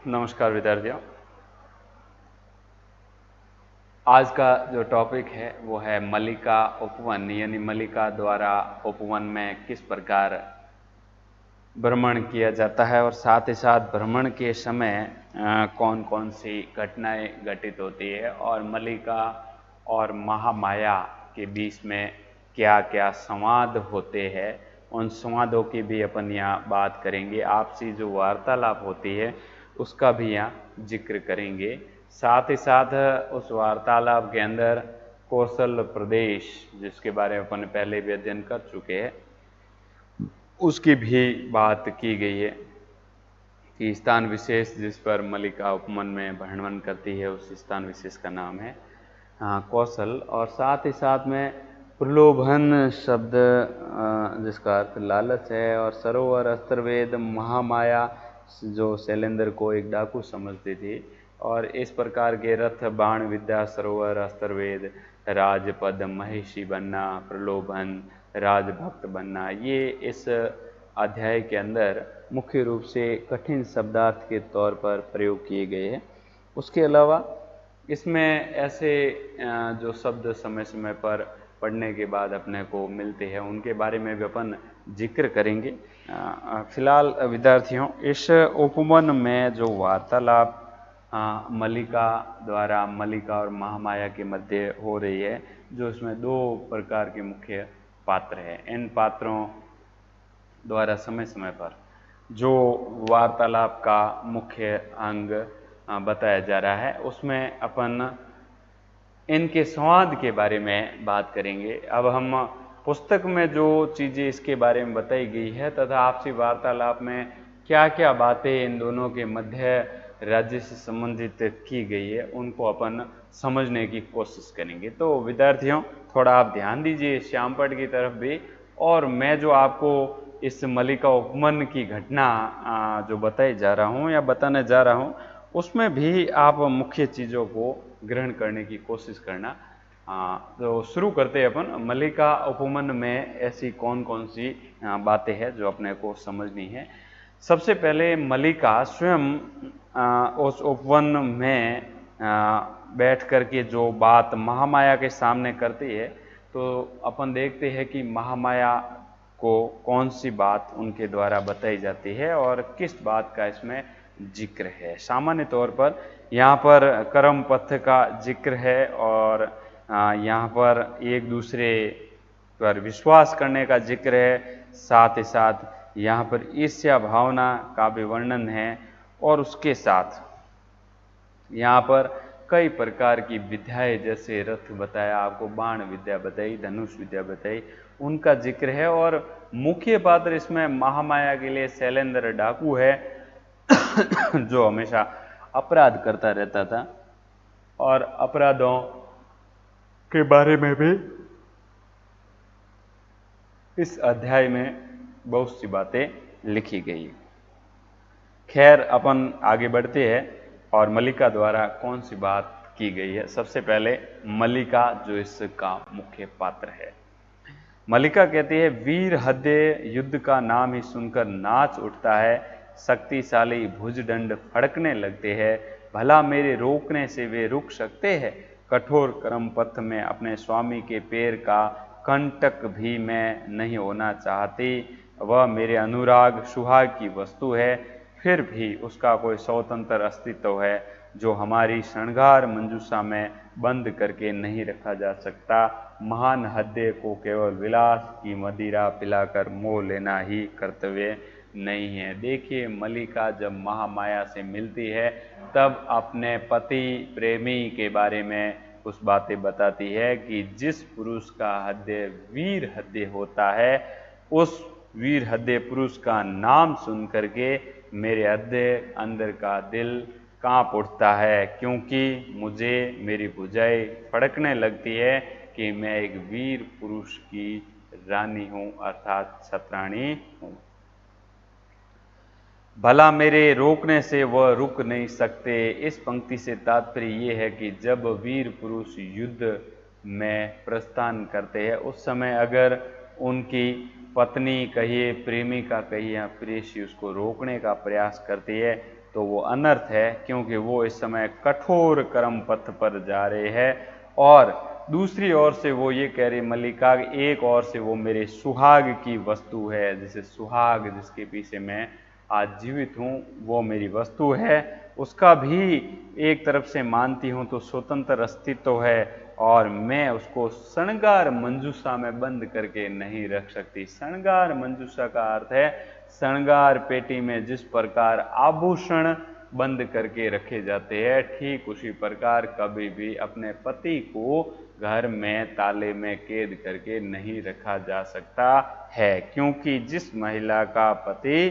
नमस्कार विद्यार्थियों। आज का जो टॉपिक है वो है मल्लिका उपवन, यानी मल्लिका द्वारा उपवन में किस प्रकार भ्रमण किया जाता है और साथ ही साथ भ्रमण के समय कौन कौन सी घटनाएं घटित होती है और मल्लिका और महामाया के बीच में क्या क्या संवाद होते हैं, उन संवादों की भी अपन यहाँ बात करेंगे। आपसी जो वार्तालाप होती है उसका भी यहाँ जिक्र करेंगे। साथ ही साथ उस वार्तालाप के अंदर कौशल प्रदेश, जिसके बारे में अपन पहले भी अध्ययन कर चुके हैं, उसकी भी बात की गई है कि स्थान विशेष जिस पर मल्लिका उपवन में भ्रमण करती है उस स्थान विशेष का नाम है कौशल। और साथ ही साथ में प्रलोभन शब्द जिसका अर्थ लालच है, और सरोवर, अस्त्रवेद, महामाया जो शैलेंद्र को एक डाकू समझती थी, और इस प्रकार के रथ, बाण विद्या, सरोवर, अस्त्रवेद, राजपद, महिषी बनना, प्रलोभन, राजभक्त बनना, ये इस अध्याय के अंदर मुख्य रूप से कठिन शब्दार्थ के तौर पर प्रयोग किए गए हैं। उसके अलावा इसमें ऐसे जो शब्द समय समय पर पढ़ने के बाद अपने को मिलते हैं उनके बारे में भी अपन जिक्र करेंगे। फिलहाल विद्यार्थियों, इस उपवन में जो वार्तालाप मल्लिका द्वारा मल्लिका और महामाया के मध्य हो रही है, जो इसमें दो प्रकार के मुख्य पात्र हैं, इन पात्रों द्वारा समय समय पर जो वार्तालाप का मुख्य अंग बताया जा रहा है, उसमें अपन इनके संवाद के बारे में बात करेंगे। अब हम पुस्तक में जो चीज़ें इसके बारे में बताई गई है तथा आपसी वार्तालाप में क्या क्या बातें इन दोनों के मध्य राज्य से संबंधित की गई है, उनको अपन समझने की कोशिश करेंगे। तो विद्यार्थियों, थोड़ा आप ध्यान दीजिए श्यामपट्ट की तरफ भी, और मैं जो आपको इस मल्लिका उपवन की घटना जो बताई जा रहा हूँ या बताने जा रहा हूँ, उसमें भी आप मुख्य चीज़ों को ग्रहण करने की कोशिश करना। तो शुरू करते हैं अपन। मल्लिका उपवन में ऐसी कौन कौन सी बातें हैं जो अपने को समझनी है। सबसे पहले मल्लिका स्वयं उस उपवन में बैठ कर के जो बात महामाया के सामने करती है, तो अपन देखते हैं कि महामाया को कौन सी बात उनके द्वारा बताई जाती है और किस बात का इसमें जिक्र है। सामान्य तौर पर यहाँ पर कर्म पथ का जिक्र है और यहाँ पर एक दूसरे पर विश्वास करने का जिक्र है। साथ ही साथ यहाँ पर ईर्ष्या भावना का भी वर्णन है, और उसके साथ यहाँ पर कई प्रकार की विद्याएं, जैसे रथ बताया आपको, बाण विद्या बताई, धनुष विद्या बताई, उनका जिक्र है। और मुख्य पात्र इसमें महामाया के लिए शैलेंद्र डाकू है जो हमेशा अपराध करता रहता था, और अपराधों के बारे में भी इस अध्याय में बहुत सी बातें लिखी गई। खैर, अपन आगे बढ़ते हैं और मल्लिका द्वारा कौन सी बात की गई है। सबसे पहले मल्लिका जो इसका मुख्य पात्र है, मल्लिका कहती है, वीर हृदय युद्ध का नाम ही सुनकर नाच उठता है, शक्तिशाली भुजदंड फड़कने लगते हैं, भला मेरे रोकने से वे रुक सकते हैं, कठोर कर्म पथ में अपने स्वामी के पैर का कंटक भी मैं नहीं होना चाहती, वह मेरे अनुराग सुहाग की वस्तु है, फिर भी उसका कोई स्वतंत्र अस्तित्व है जो हमारी श्रृंगार मंजूषा में बंद करके नहीं रखा जा सकता। महान हृदय को केवल विलास की मदिरा पिलाकर मोह लेना ही कर्तव्य नहीं है। देखिए, मल्लिका जब महामाया से मिलती है तब अपने पति प्रेमी के बारे में कुछ बातें बताती है कि जिस पुरुष का हृदय वीर हृदय होता है, उस वीर हृदय पुरुष का नाम सुन करके मेरे हृदय अंदर का दिल कांप उठता है, क्योंकि मुझे मेरी भुजाएं फड़कने लगती है कि मैं एक वीर पुरुष की रानी हूँ, अर्थात छत्राणी हूँ। भला मेरे रोकने से वह रुक नहीं सकते। इस पंक्ति से तात्पर्य ये है कि जब वीर पुरुष युद्ध में प्रस्थान करते हैं, उस समय अगर उनकी पत्नी कहिए, प्रेमिका कहिए या प्रेयसी उसको रोकने का प्रयास करती है तो वो अनर्थ है, क्योंकि वो इस समय कठोर कर्म पथ पर जा रहे हैं। और दूसरी ओर से वो ये कह रही मल्लिका, एक ओर से वो मेरे सुहाग की वस्तु है, जैसे सुहाग जिसके पीछे मैं आज जीवित हूँ वो मेरी वस्तु है, उसका भी एक तरफ से मानती हूँ तो स्वतंत्र अस्तित्व है, और मैं उसको श्रृंगार मंजूषा में बंद करके नहीं रख सकती। श्रृंगार मंजूषा का अर्थ है श्रृंगार पेटी में जिस प्रकार आभूषण बंद करके रखे जाते हैं, ठीक उसी प्रकार कभी भी अपने पति को घर में ताले में कैद करके नहीं रखा जा सकता है, क्योंकि जिस महिला का पति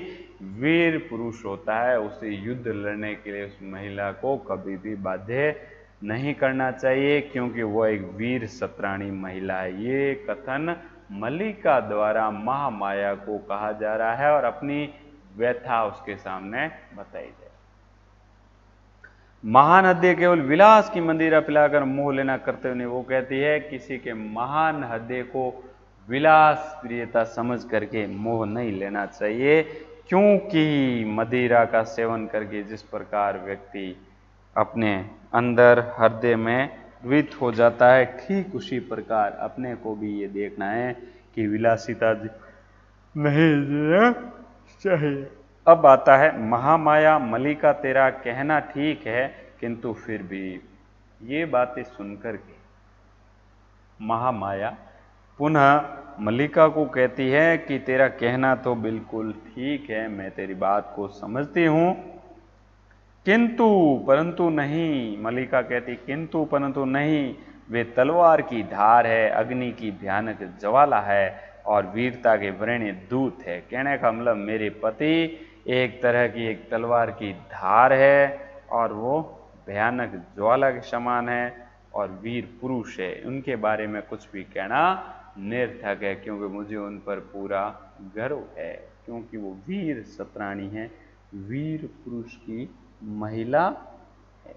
वीर पुरुष होता है उसे युद्ध लड़ने के लिए उस महिला को कभी भी बाध्य नहीं करना चाहिए, क्योंकि वो एक वीर सत्राणी महिला है। ये कथन मल्लिका द्वारा महामाया को कहा जा रहा है और अपनी व्यथा उसके सामने बताई जाए। महान हृदय केवल विलास की मंदिरा पिलाकर मोह लेना करते हुए, वो कहती है किसी के महान हृदय को विलास प्रियता समझ करके मोह नहीं लेना चाहिए, क्योंकि मदिरा का सेवन करके जिस प्रकार व्यक्ति अपने अंदर हृदय में द्वित हो जाता है, ठीक उसी प्रकार अपने को भी ये देखना है कि विलासिता नहीं जीना चाहिए। अब आता है महामाया। मल्लिका तेरा कहना ठीक है, किंतु फिर भी ये बातें सुनकर के महामाया पुनः मल्लिका को कहती है कि तेरा कहना तो बिल्कुल ठीक है, मैं तेरी बात को समझती हूं, किंतु परंतु नहीं। मल्लिका कहती किंतु परंतु नहीं, वे तलवार की धार है, अग्नि की भयानक ज्वाला है और वीरता के वृण्य दूत है। कहने का मतलब मेरे पति एक तरह की एक तलवार की धार है और वो भयानक ज्वाला के समान है और वीर पुरुष है। उनके बारे में कुछ भी कहना निर्थक है, क्योंकि मुझे उन पर पूरा गर्व है, क्योंकि वो वीर सत्राणी है, वीर पुरुष की महिला है।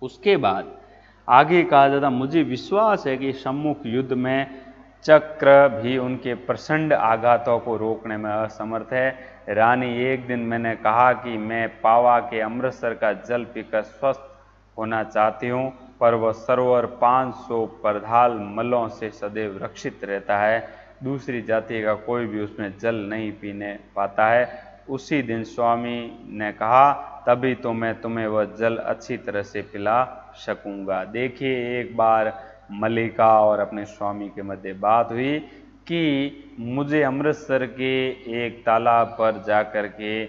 उसके बाद आगे कहा जाता, मुझे विश्वास है कि सम्मुख युद्ध में चक्र भी उनके प्रचंड आघातों को रोकने में असमर्थ है। रानी, एक दिन मैंने कहा कि मैं पावा के अमृतसर का जल पीकर स्वस्थ होना चाहती हूँ, पर वह सरोवर 500 प्रधाल मलों से सदैव रक्षित रहता है, दूसरी जाति का कोई भी उसमें जल नहीं पीने पाता है। उसी दिन स्वामी ने कहा, तभी तो मैं तुम्हें वह जल अच्छी तरह से पिला सकूंगा। देखिए, एक बार मल्लिका और अपने स्वामी के मध्य बात हुई कि मुझे अमृतसर के एक तालाब पर जाकर के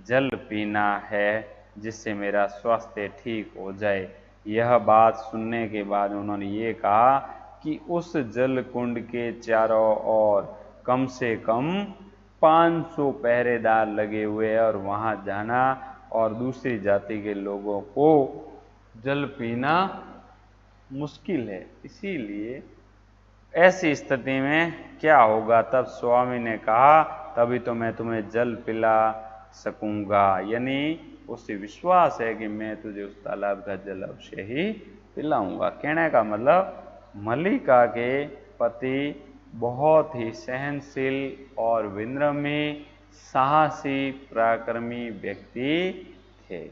जल पीना है जिससे मेरा स्वास्थ्य ठीक हो जाए। यह बात सुनने के बाद उन्होंने ये कहा कि उस जल कुंड के चारों ओर कम से कम 500 पहरेदार लगे हुए हैं और वहां जाना और दूसरी जाति के लोगों को जल पीना मुश्किल है। इसीलिए ऐसी स्थिति में क्या होगा? तब स्वामी ने कहा, तभी तो मैं तुम्हें जल पिला सकूंगा, यानी उससे विश्वास है कि मैं तुझे उस तालाब का जल अवश्य ही पिलाऊंगा। कहने का मतलब मल्लिका के पति बहुत ही सहनशील और विनम्र, साहसी, पराक्रमी व्यक्ति थे।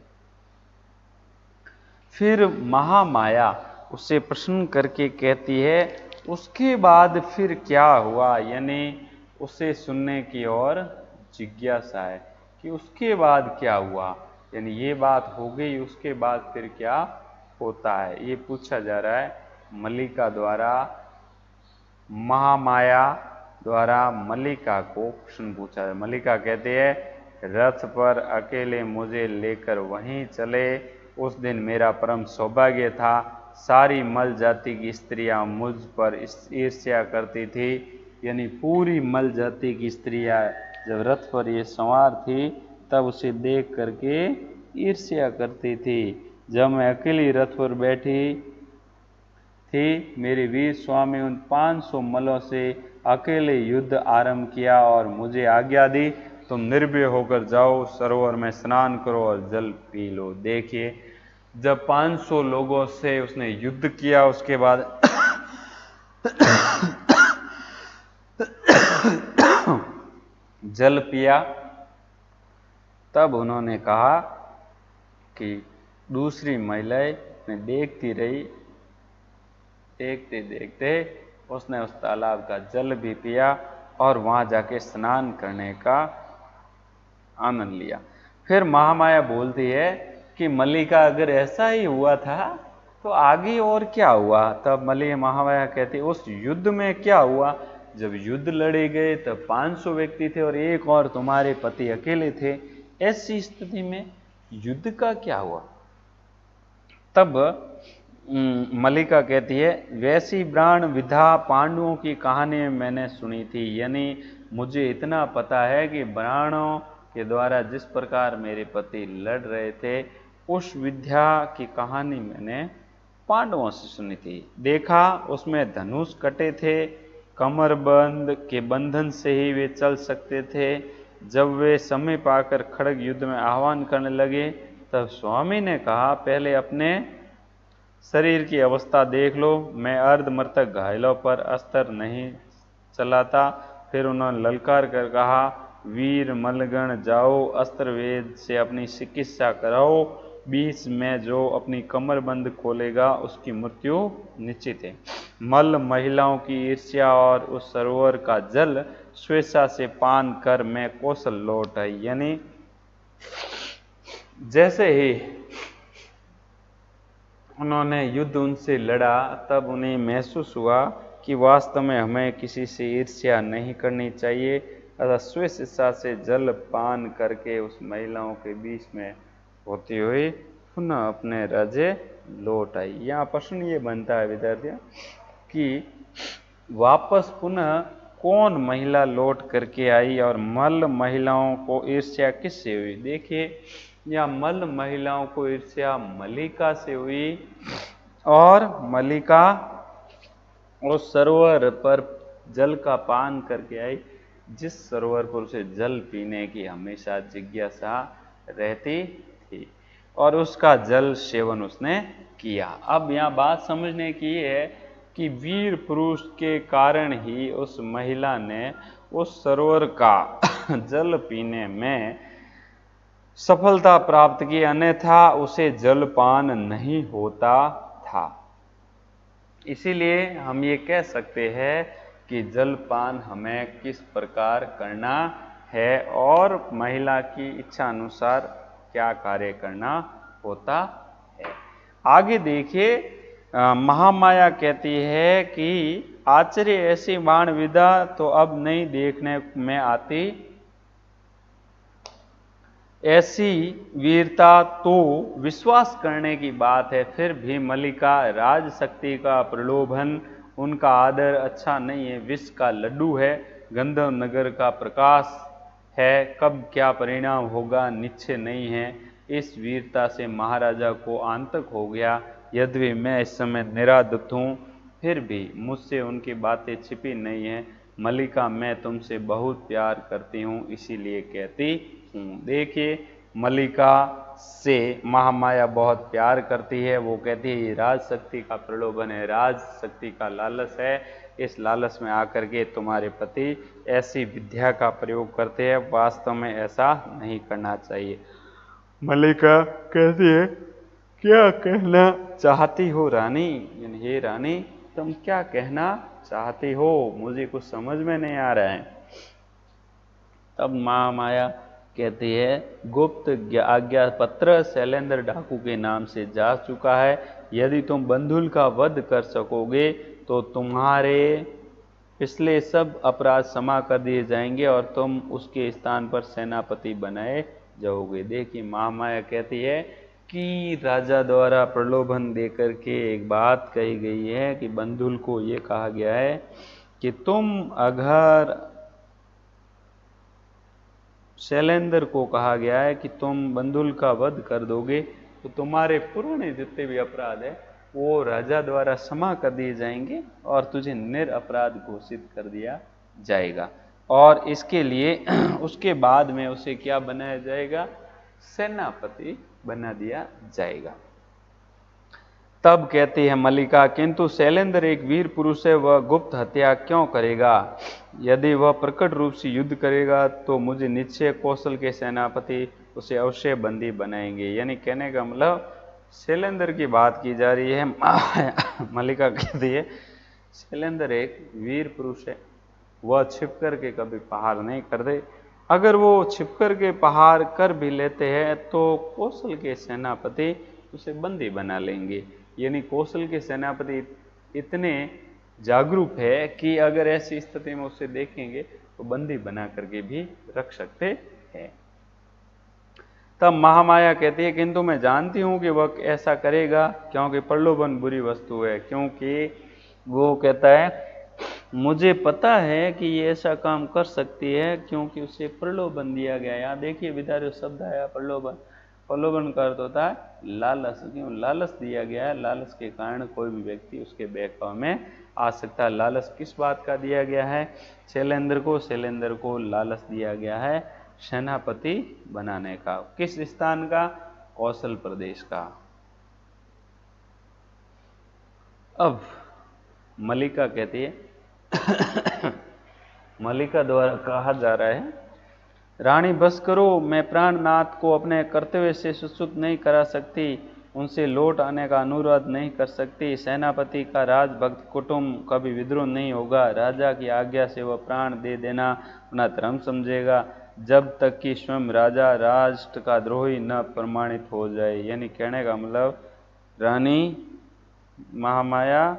फिर महामाया उससे प्रश्न करके कहती है, उसके बाद फिर क्या हुआ? यानी उसे सुनने की और जिज्ञासा है कि उसके बाद क्या हुआ, यानी ये बात हो गई, उसके बाद फिर क्या होता है, ये पूछा जा रहा है मल्लिका द्वारा। महामाया द्वारा मल्लिका को प्रश्न पूछा है। मल्लिका कहती है, रथ पर अकेले मुझे लेकर वहीं चले। उस दिन मेरा परम सौभाग्य था। सारी मल जाति की स्त्रियां मुझ पर ईर्ष्या करती थी, यानी पूरी मल जाति की स्त्रियां जब रथ पर ये सवार थी तब उसे देख करके ईर्ष्या करती थी। जब मैं अकेली रथ पर बैठी थी, मेरे वीर स्वामी उन 500 मलों से अकेले युद्ध आरंभ किया और मुझे आज्ञा दी, तुम निर्भय होकर जाओ, सरोवर में स्नान करो और जल पी लो। देखिए, जब 500 लोगों से उसने युद्ध किया, उसके बाद जल पिया, तब उन्होंने कहा कि दूसरी महिलाएं ने देखती रही, देखते देखते उसने उस तालाब का जल भी पिया और वहां जाके स्नान करने का आनंद लिया। फिर महामाया बोलती है कि मल्लिका अगर ऐसा ही हुआ था तो आगे और क्या हुआ? तब महामाया कहती उस युद्ध में क्या हुआ? जब युद्ध लड़े गए तब 500 व्यक्ति थे और एक और तुम्हारे पति अकेले थे, ऐसी स्थिति में युद्ध का क्या हुआ? तब मल्लिका कहती है वैसी प्राण विधा पांडवों की कहानी मैंने सुनी थी, यानी मुझे इतना पता है कि प्राणों के द्वारा जिस प्रकार मेरे पति लड़ रहे थे, उस विद्या की कहानी मैंने पांडवों से सुनी थी। देखा उसमें धनुष कटे थे, कमरबंद के बंधन से ही वे चल सकते थे। जब वे समय पाकर खड़ग युद्ध में आह्वान करने लगे तब स्वामी ने कहा पहले अपने शरीर की अवस्था देख लो, मैं अर्धमृतक घायलों पर अस्त्र नहीं चलाता। फिर उन्होंने ललकार कर कहा वीर मलगण जाओ, अस्त्र वेद से अपनी चिकित्सा कराओ, बीच में जो अपनी कमरबंद खोलेगा उसकी मृत्यु निश्चित है। मल महिलाओं की ईर्ष्या और उस सरोवर का जल स्वेच्छा से पान कर मैं कौशल लौट आई। यानी जैसे ही उन्होंने युद्ध उनसे लड़ा तब उन्हें महसूस हुआ कि वास्तव में हमें किसी से ईर्ष्या नहीं करनी चाहिए, अतः स्वेच्छा से जल पान करके उस महिलाओं के बीच में होती हुई पुनः अपने राज्य लौट आई। यहाँ प्रश्न ये बनता है विद्यार्थियों कि वापस पुनः कौन महिला लौट करके आई और मल्ल महिलाओं को ईर्ष्या किससे हुई? देखिए या मल्ल महिलाओं को ईर्ष्या मल्लिका से हुई और मल्लिका उस सरोवर पर जल का पान करके आई, जिस सरोवर पर उसे जल पीने की हमेशा जिज्ञासा रहती थी और उसका जल सेवन उसने किया। अब यहाँ बात समझने की है कि वीर पुरुष के कारण ही उस महिला ने उस सरोवर का जल पीने में सफलता प्राप्त की, अन्यथा उसे जलपान नहीं होता था। इसीलिए हम ये कह सकते हैं कि जलपान हमें किस प्रकार करना है और महिला की इच्छा अनुसार क्या कार्य करना होता है। आगे देखिए महामाया कहती है कि आश्चर्य ऐसी बाण विधा तो अब नहीं देखने में आती, ऐसी वीरता तो विश्वास करने की बात है। फिर भी मल्लिका राज शक्ति का प्रलोभन, उनका आदर अच्छा नहीं है, विष का लड्डू है, गंधर्व नगर का प्रकाश है, कब क्या परिणाम होगा निश्चय नहीं है। इस वीरता से महाराजा को आंतक हो गया। यद्यपि मैं इस समय निरादत हूँ फिर भी मुझसे उनकी बातें छिपी नहीं है। मल्लिका मैं तुमसे बहुत प्यार करती हूँ इसीलिए कहती हूँ। देखिए मल्लिका से महामाया बहुत प्यार करती है। वो कहती है ये राज शक्ति का प्रलोभन है, राज शक्ति का लालच है, इस लालच में आकर के तुम्हारे पति ऐसी विद्या का प्रयोग करते हैं, वास्तव में ऐसा नहीं करना चाहिए। मल्लिका कहती है क्या कहना चाहती हो रानी? हे रानी तुम क्या कहना चाहती हो, मुझे कुछ समझ में नहीं आ रहा है। तब महामाया कहती है गुप्त आज्ञा पत्र शैलेंद्र डाकू के नाम से जा चुका है, यदि तुम बंधुल का वध कर सकोगे तो तुम्हारे पिछले सब अपराध क्षमा कर दिए जाएंगे और तुम उसके स्थान पर सेनापति बनाए जाओगे। देखिए महामाया कहती है कि राजा द्वारा प्रलोभन देकर के एक बात कही गई है कि बंधुल को ये कहा गया है कि तुम अगर शैलेंद्र को कहा गया है कि तुम बंधुल का वध कर दोगे तो तुम्हारे पुराने जितने भी अपराध है वो राजा द्वारा क्षमा कर दिए जाएंगे और तुझे निरपराध घोषित कर दिया जाएगा। और इसके लिए उसके बाद में उसे क्या बनाया जाएगा? सेनापति बना दिया जाएगा। तब कहती है मल्लिका, किंतु शैलेंद्र एक वीर पुरुष है, वह गुप्त हत्या क्यों करेगा? यदि वह प्रकट रूप से युद्ध करेगा तो मुझे निश्चय कौशल के सेनापति उसे अवश्य बंदी बनाएंगे। यानी कहने का मतलब शैलेंद्र की बात की जा रही है। मल्लिका कहती है शैलेंद्र एक वीर पुरुष है, वह छिप कर के कभी प्रहार नहीं करते। अगर वो छिप कर के प्रहार कर भी लेते हैं तो कौशल के सेनापति उसे बंदी बना लेंगे। यानी कौशल के सेनापति इतने जागरूक है कि अगर ऐसी स्थिति में उसे देखेंगे तो बंदी बना करके भी रख सकते हैं। तब महामाया कहती है, किंतु मैं जानती हूं कि वह ऐसा करेगा, क्योंकि प्रलोभन बुरी वस्तु है। क्योंकि वो कहता है मुझे पता है कि ये ऐसा काम कर सकती है, क्योंकि उसे प्रलोभन दिया गया। यहाँ देखिए विद्यार्थी शब्द आया प्रलोभन। प्रलोभन का अर्थ होता है लालच। क्यों? लालच दिया गया है। लालच के कारण कोई भी व्यक्ति उसके बहकावे में आ सकता है। लालच किस बात का दिया गया है? शैलेंद्र को लालच दिया गया है सेनापति बनाने का। किस स्थान का? कौशल प्रदेश का। अब मल्लिका कहती है मल्लिका द्वारा कहा जा रहा है, रानी बस करो, मैं प्राणनाथ को अपने कर्तव्य से सुच्युत नहीं करा सकती, उनसे लौट आने का अनुरोध नहीं कर सकती। सेनापति का राजभक्त कुटुंब कभी विद्रोह नहीं होगा। राजा की आज्ञा से वह प्राण दे देना अपना धर्म समझेगा, जब तक कि स्वयं राजा राष्ट्र का द्रोही न प्रमाणित हो जाए। यानी कहने का मतलब रानी महामाया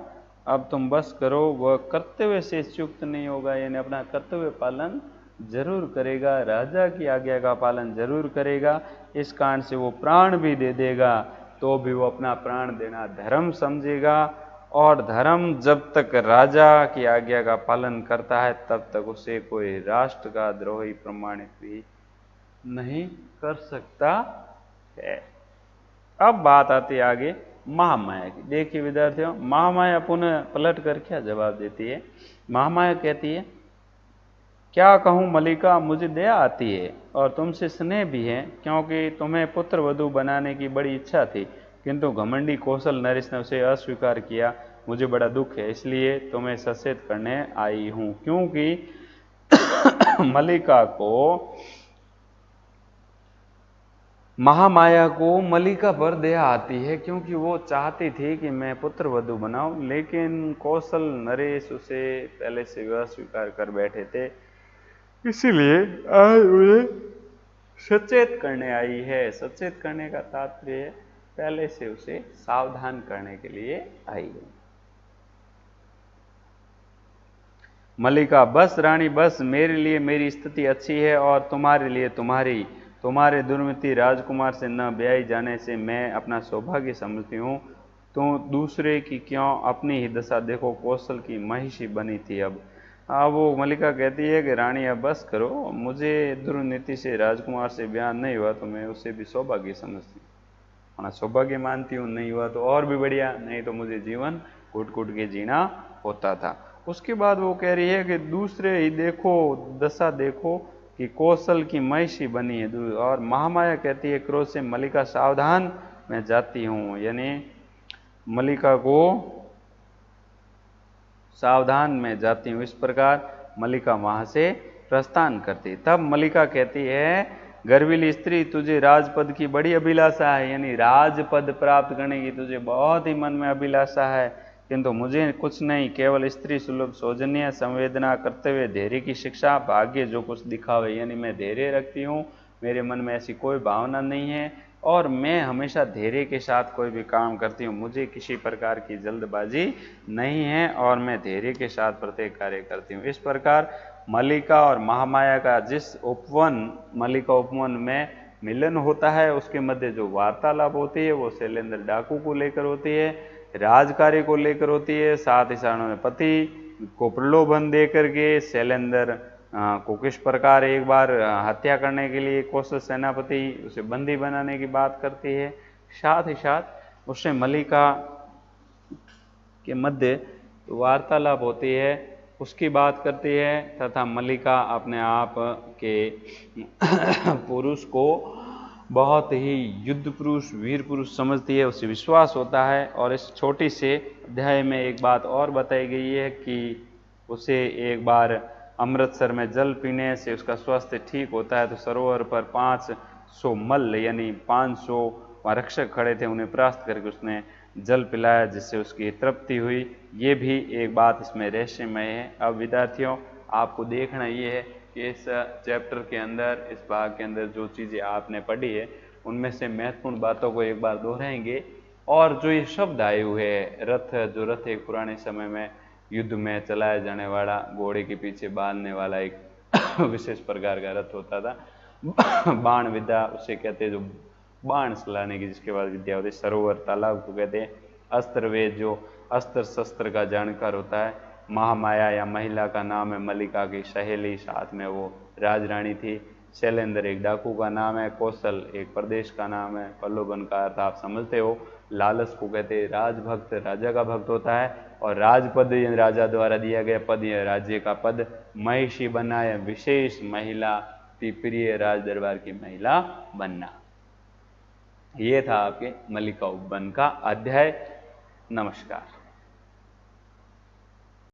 अब तुम बस करो, वह कर्तव्य से च्युत नहीं होगा, यानी अपना कर्तव्य पालन जरूर करेगा, राजा की आज्ञा का पालन जरूर करेगा। इस कारण से वो प्राण भी दे देगा तो भी वो अपना प्राण देना धर्म समझेगा, और धर्म जब तक राजा की आज्ञा का पालन करता है तब तक उसे कोई राष्ट्र का द्रोही प्रमाणित भी नहीं कर सकता है। अब बात आती है आगे महामाया की। देखिए विद्यार्थियों, महामाया पुनः पलट कर क्या जवाब देती है। महामाया कहती है, क्या कहूँ मल्लिका, मुझे दया आती है और तुमसे स्नेह भी है, क्योंकि तुम्हें पुत्र वधू बनाने की बड़ी इच्छा थी, किंतु घमंडी कौशल नरेश ने उसे अस्वीकार किया। मुझे बड़ा दुख है, इसलिए तुम्हें सचेत करने आई हूँ। क्योंकि महामाया को मल्लिका पर दया आती है, क्योंकि वो चाहती थी कि मैं पुत्र वधू बनाऊं, लेकिन कौशल नरेश उसे पहले से अस्वीकार कर बैठे थे, इसीलिए आज उन्हें सचेत करने आई है। सचेत करने का तात्पर्य पहले से उसे सावधान करने के लिए आई है। मल्लिका, बस रानी बस, मेरे लिए मेरी स्थिति अच्छी है और तुम्हारे लिए तुम्हारे दुर्मति राजकुमार से न ब्याही जाने से मैं अपना सौभाग्य समझती हूँ। तो दूसरे की क्यों, अपनी ही दशा देखो, कौशल की महिषी बनी थी। अब वो मल्लिका कहती है कि रानी अब बस करो, मुझे दुर्नीति से राजकुमार से ब्याह नहीं हुआ तो मैं उसे भी सौभाग्य समझती हूँ। हाँ, सौभाग्य मानती हूँ, नहीं हुआ तो और भी बढ़िया, नहीं तो मुझे जीवन घुट घुट के जीना होता था। उसके बाद वो कह रही है कि दूसरे ही देखो, दशा देखो कि कौशल की महिषी बनी है। और महामाया कहती है क्रोध से, मल्लिका सावधान, मैं जाती हूँ। यानी मल्लिका को सावधान मैं जाती हूँ। इस प्रकार मल्लिका वहां से प्रस्थान करती। तब मल्लिका कहती है, गर्विली स्त्री, तुझे राजपद की बड़ी अभिलाषा है, यानी राजपद प्राप्त करने की तुझे बहुत ही मन में अभिलाषा है, किंतु मुझे कुछ नहीं, केवल स्त्री सुलभ सौजन्य, संवेदना, कर्तव्य, धैर्य की शिक्षा, भाग्य जो कुछ दिखावे। यानी मैं धैर्य रखती हूँ, मेरे मन में ऐसी कोई भावना नहीं है, और मैं हमेशा धैर्य के साथ कोई भी काम करती हूँ, मुझे किसी प्रकार की जल्दबाजी नहीं है, और मैं धैर्य के साथ प्रत्येक कार्य करती हूँ। इस प्रकार मल्लिका और महामाया का जिस मल्लिका उपवन में मिलन होता है, उसके मध्य जो वार्तालाप होती है वो शैलेंद्र डाकू को लेकर होती है, राजकार्य को लेकर होती है। साथ ही साथ उन्होंने पति को प्रलोभन दे करके शैलेंद्र को किस प्रकार एक बार हत्या करने के लिए कौशल सेनापति उसे बंदी बनाने की बात करती है। साथ ही साथ उससे मल्लिका के मध्य वार्तालाप होती है, उसकी बात करती है, तथा मल्लिका अपने आप के पुरुष को बहुत ही युद्ध पुरुष, वीर पुरुष समझती है, उसे विश्वास होता है। और इस छोटी से अध्याय में एक बात और बताई गई है कि उसे एक बार अमृतसर में जल पीने से उसका स्वास्थ्य ठीक होता है, तो सरोवर पर 500 मल्ल यानी 500 रक्षक खड़े थे, उन्हें परास्त करके उसने जल पिलाया, जिससे उसकी तृप्ति हुई। ये भी एक बात इसमें रहस्यमय है। अब विद्यार्थियों, आपको देखना ये है कि इस चैप्टर के अंदर, इस भाग के अंदर जो चीज़ें आपने पढ़ी है उनमें से महत्वपूर्ण बातों को एक बार दोहराएंगे। और जो ये शब्द आए हुए हैं रथ, जो रथ एक पुराने समय में युद्ध में चलाया जाने वाला, घोड़े के पीछे बांधने वाला एक विशेष प्रकार का रथ होता था। बाण विद्या उसे कहते हैं, जो बाण चलाने की जिसके बाद विद्या होती है। सरोवर, तालाब को कहते हैं। अस्त्र वेद, जो अस्त्र शस्त्र का जानकार होता है। महामाया या महिला का नाम है मल्लिका की सहेली, साथ में वो राजरानी थी। शैलेंद्र एक डाकू का नाम है। कौशल एक प्रदेश का नाम है। प्रलोभन का अर्थ आप समझते हो। लालच को कहते हैं राजभक्त, राजा का भक्त होता है। और राजपद राजा द्वारा दिया गया पद, यह राज्य का पद। महिषी बनना या विशेष महिला, प्रिय राज दरबार की महिला बनना। ये था आपके मल्लिका उपवन का अध्याय। नमस्कार।